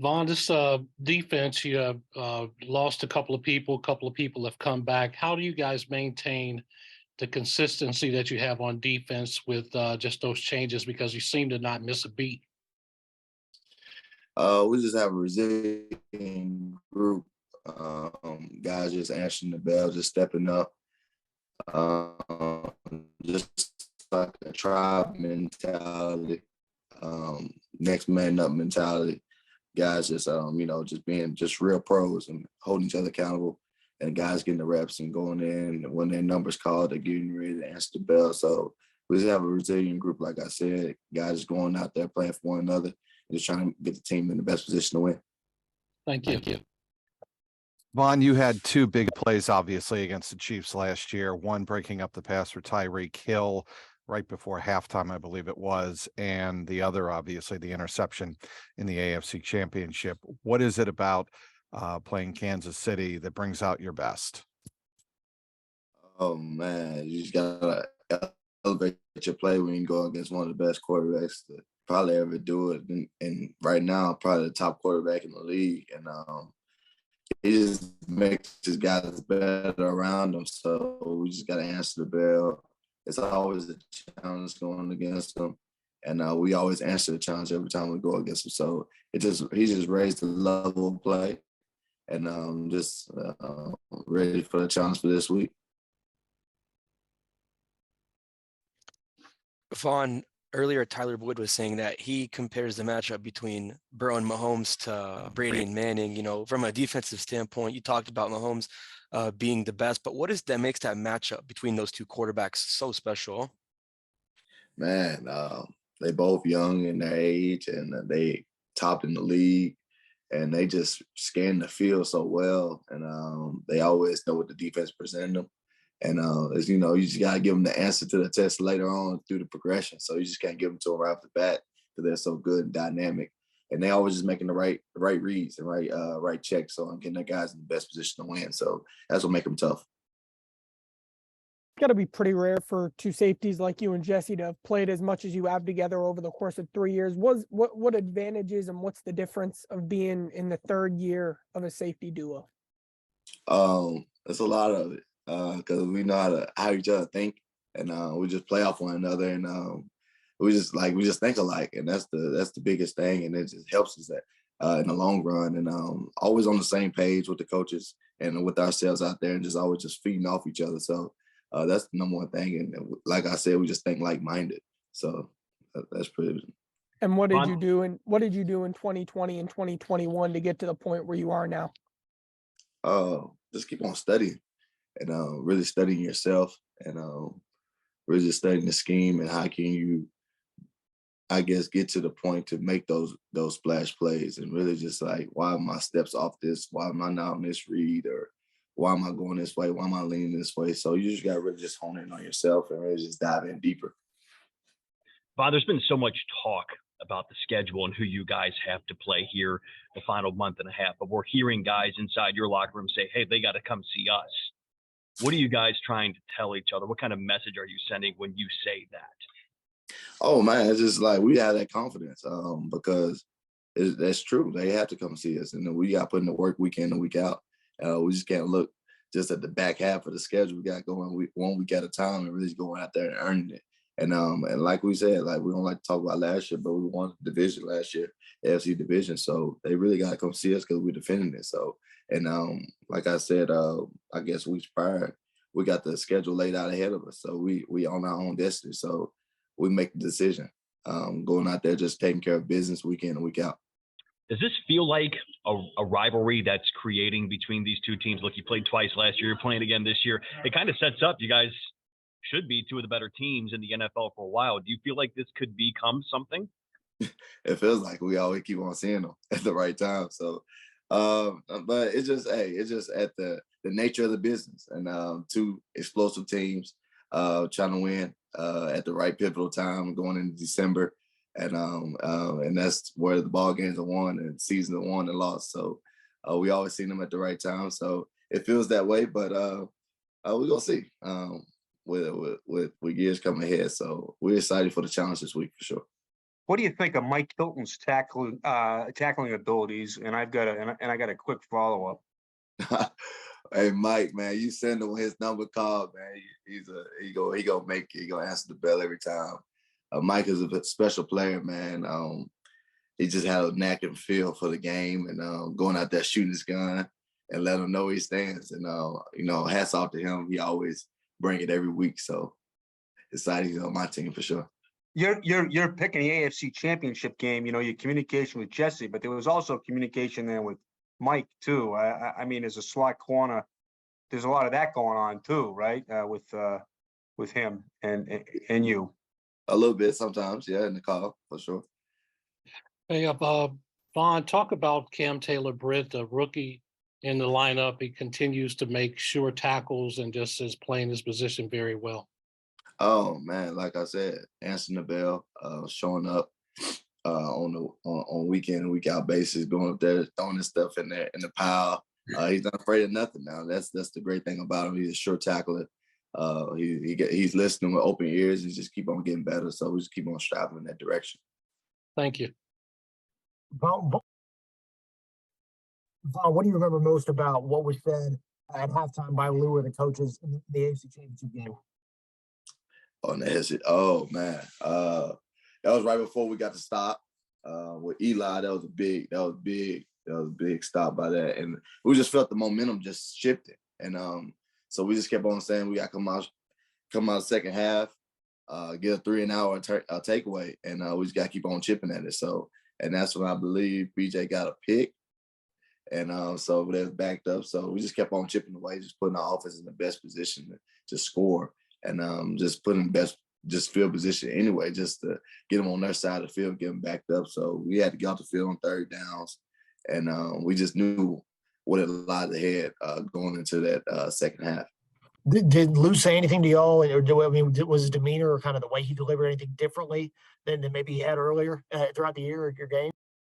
Vonn, this defense, you have lost a couple of people have come back. How do you guys maintain the consistency that you have on defense with just those changes? Because you seem to not miss a beat. We just have a resilient group. Guys just answering the bell, just stepping up, um, just like a tribe mentality, next man up mentality. Guys just just being just real pros and holding each other accountable, and guys getting the reps and going in. And when their numbers called, they're getting ready to answer the bell. So we just have a resilient group, like I said. Guys going out there playing for one another and just trying to get the team in the best position to win. Thank you. Thank you. Vonn, you had two big plays, obviously, against the Chiefs last year. One breaking up the pass for Tyreek Hill right before halftime, I believe it was, and the other, obviously, the interception in the AFC Championship. What is it about playing Kansas City that brings out your best? Oh man, you just gotta elevate your play when you go against one of the best quarterbacks to probably ever do it. And right now, probably the top quarterback in the league. And he just makes his guys better around him. So we just got to answer the bell. It's always a challenge going against him. And we always answer the challenge every time we go against him. So he just raised the level of play, and just ready for the challenge for this week. Vonn, earlier Tyler Boyd was saying that he compares the matchup between Burrow and Mahomes to Brady and Manning. You know, from a defensive standpoint, you talked about Mahomes being the best, but what is that makes that matchup between those two quarterbacks so special? Man, they both young in their age, and they topped in the league, and they just scan the field so well, and they always know what the defense presented them. And as you know, you just gotta give them the answer to the test later on through the progression. So you just can't give them to them right off the bat because they're so good and dynamic, and they always just making the right reads and right checks. So I'm getting their guys in the best position to win. So that's what makes them tough. Got to be pretty rare for two safeties like you and Jesse to have played as much as you have together over the course of 3 years. What advantages and what's the difference of being in the third year of a safety duo? It's a lot of it because we know how each other think, and we just play off one another, and we just think alike, and that's the biggest thing, and it just helps us that in the long run, and always on the same page with the coaches and with ourselves out there, and just always just feeding off each other. So that's the number one thing, and like I said, we just think like-minded. So that's pretty. And what did you do in 2020 and 2021 to get to the point where you are now? Just keep on studying and really studying yourself, and really just studying the scheme and how can you, I guess, get to the point to make those splash plays, and really just like, why are my steps off this? Why am I not on this read? Or why am I going this way? Why am I leaning this way? So you just got to really just hone in on yourself and really just dive in deeper. Bob, there's been so much talk about the schedule and who you guys have to play here the final month and a half, but we're hearing guys inside your locker room say, hey, they got to come see us. What are you guys trying to tell each other? What kind of message are you sending when you say that? Oh man, it's just like we have that confidence because that's true. They have to come see us, and we got to put in the work week in and week out. We just can't look just at the back half of the schedule. We got going one week at a time and really just going out there and earning it. And like we said, like we don't like to talk about last year, but we won the division last year, AFC division. So they really got to come see us because we're defending it. So, and like I said, I guess weeks prior, we got the schedule laid out ahead of us. So we own our own destiny. So we make the decision, going out there, just taking care of business week in and week out. Does this feel like a rivalry that's creating between these two teams? Look, you played twice last year. You're playing again this year. It kind of sets up, you guys should be two of the better teams in the NFL for a while. Do you feel like this could become something? It feels like we always keep on seeing them at the right time. So, but it's just at the nature of the business, and two explosive teams trying to win at the right pivotal time going into December. And that's where the ball games are won and seasons are won and lost. So we always see them at the right time. So it feels that way, but we're gonna see with years coming ahead. So we're excited for the challenge this week for sure. What do you think of Mike Hilton's tackling abilities? And I got a quick follow up. Hey Mike, man, you send him his number call, man. He gonna make it. He gonna answer the bell every time. Mike is a special player, man. He just had a knack and feel for the game, and going out there shooting his gun and let him know where he stands. And hats off to him. He always bring it every week. So excited he's on my team for sure. You're picking the AFC Championship game. You know, your communication with Jesse, but there was also communication there with Mike too. I mean, as a slot corner, there's a lot of that going on too, right? With him and you. A little bit sometimes, yeah, in the call for sure. Hey, Vonn, talk about Cam Taylor-Britt, a rookie in the lineup. He continues to make sure tackles and just is playing his position very well. Oh man, like I said, answering the bell, showing up on weekend and week out basis, going up there, throwing his stuff in there in the pile. He's not afraid of nothing now. That's the great thing about him. He's a sure tackler. He's listening with open ears. He just keep on getting better. So we just keep on striving in that direction. Thank you. Vonn, what do you remember most about what was said at halftime by Lou and the coaches in the AFC Championship game? Oh man, that was right before we got to stop with Eli. That was a big stop by that, and we just felt the momentum just shifting, and so we just kept on saying we got to come out second half, get a 3 and out takeaway, and we just got to keep on chipping at it. So, and that's when I believe BJ got a pick, and so they're backed up. So we just kept on chipping away, just putting our offense in the best position to score. And just putting just field position anyway, just to get them on their side of the field, get them backed up. So we had to get off the field on third downs, and we just knew what it lied ahead going into that second half. Did Lou say anything to y'all, or was his demeanor or kind of the way he delivered anything differently than maybe he had earlier throughout the year or your game?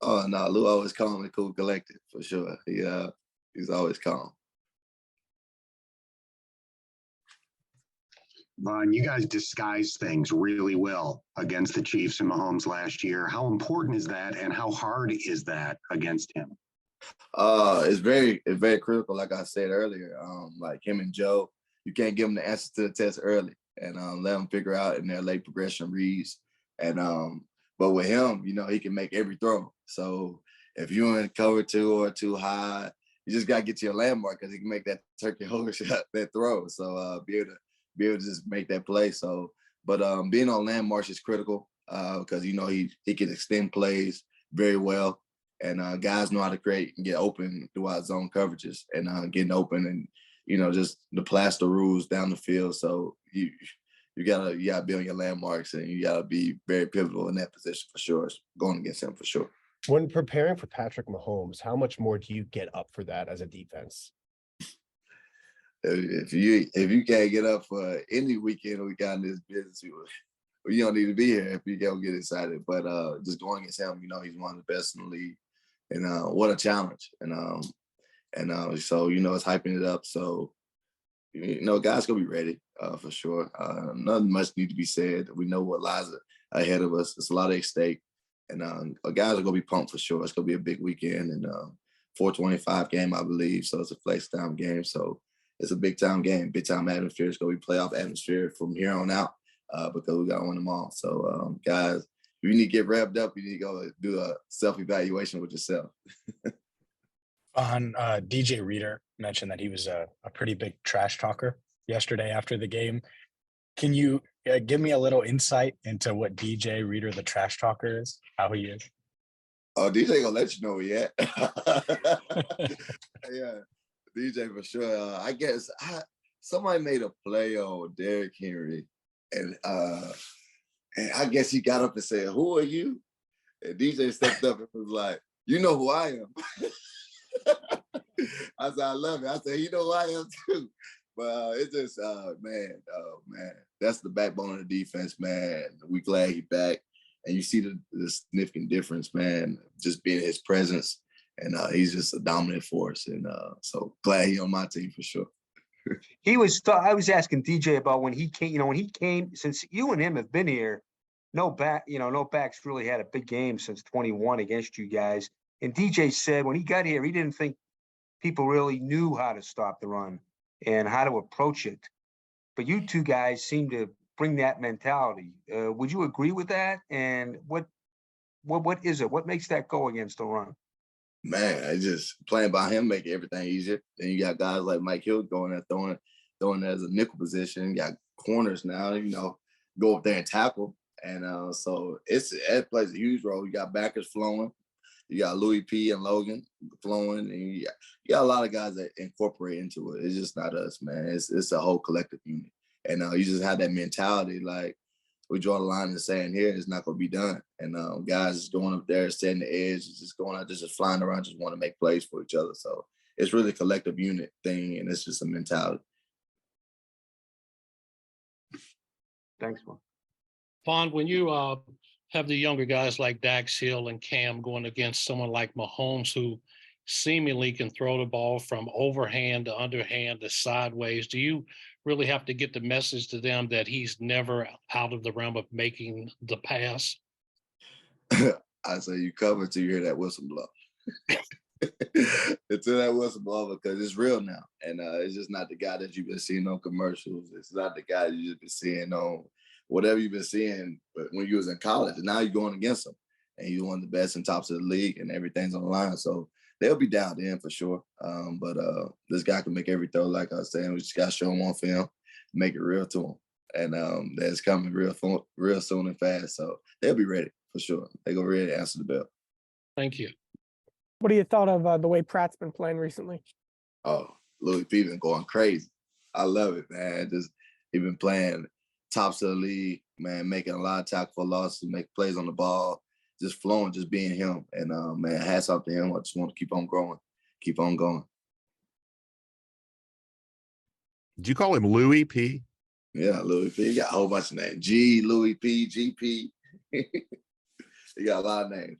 Oh no, Lou always calm and cool, collected for sure. He's always calm. Vonn, you guys disguised things really well against the Chiefs and Mahomes last year. How important is that, and how hard is that against him? It's very critical. Like I said earlier, like him and Joe, you can't give them the answer to the test early, and let them figure out in their late progression reads. And but with him, he can make every throw. So if you're in cover 2 or too high, you just gotta get to your landmark because he can make that turkey hole shot, that throw. So be able to just make that play. So, but being on landmarks is critical because he can extend plays very well, and guys know how to create and get open throughout zone coverages and getting open and just the plaster rules down the field. So you gotta be on your landmarks, and you gotta be very pivotal in that position for sure. Going against him for sure. When preparing for Patrick Mahomes, how much more do you get up for that as a defense? If you can't get up for any weekend we got in this business, you don't need to be here if you don't get excited. But just going against him, he's one of the best in the league, and what a challenge. And so it's hyping it up. So guys gonna be ready for sure. Nothing much need to be said. We know what lies ahead of us. It's a lot at stake, and guys are gonna be pumped for sure. It's gonna be a big weekend, and 425 game, I believe. So it's a flex time game. So it's a big time game, big time atmosphere. It's going to be playoff atmosphere from here on out because we got to win them all. So, guys, if you need to get revved up, you need to go do a self-evaluation with yourself. DJ Reader mentioned that he was a pretty big trash talker yesterday after the game. Can you give me a little insight into what DJ Reader, the trash talker, is, how he is? Oh, DJ gonna let you know where he at. Yeah. DJ for sure. I guess somebody made a play on Derrick Henry, and I guess he got up and said, "Who are you?" And DJ stepped up and was like, "You know who I am." I said, "I love it." I said, "You know who I am too." But it's just, man, that's the backbone of the defense, man. We glad he's back, and you see the significant difference, man. Just being his presence. And he's just a dominant force, and so glad he's on my team for sure. I was asking DJ about when he came. Since you and him have been here, no back, no backs really had a big game since 21 against you guys. And DJ said when he got here, he didn't think people really knew how to stop the run and how to approach it. But you two guys seem to bring that mentality. Would you agree with that? And what is it? What makes that go against the run? Man, I just playing by him make everything easier. Then you got guys like Mike Hill going there throwing as a nickel position. You got corners now, go up there and tackle. And so it plays a huge role. You got backers flowing. You got Louis P and Logan flowing, and you got a lot of guys that incorporate into it. It's just not us, man. It's a whole collective unit. And you just have that mentality, like we draw the line in the sand here, it's not going to be done. And guys just going up there, setting the edge, just going out, just flying around, just want to make plays for each other. So it's really a collective unit thing, and it's just a mentality. Thanks, man. Vonn, when you have the younger guys like Dax Hill and Cam going against someone like Mahomes, who seemingly can throw the ball from overhand to underhand to sideways, do you really have to get the message to them that he's never out of the realm of making the pass? I say you cover till you hear that whistle blow. Until that whistle blow, because it's real now. And it's just not the guy that you've been seeing on commercials. It's not the guy you've just been seeing on whatever you've been seeing when you was in college. And now you're going against him. And he's one of the best and tops of the league, and everything's on the line. So they'll be down in for sure. But this guy can make every throw, like I was saying. We just got to show him on film, make it real to him. And that's coming real soon and fast. So they'll be ready for sure. They're going to be ready to answer the bell. Thank you. What do you thought of the way Pratt's been playing recently? Oh, Louis P been going crazy. I love it, man. He been playing tops of the league, man, making a lot of tackle for losses, make plays on the ball, just flowing, just being him. And man, hats off to him. I just want to keep on growing, keep on going. Did you call him Louis P? Yeah, Louis P. He got a whole bunch of names. G, Louis P, GP. He got a lot of names.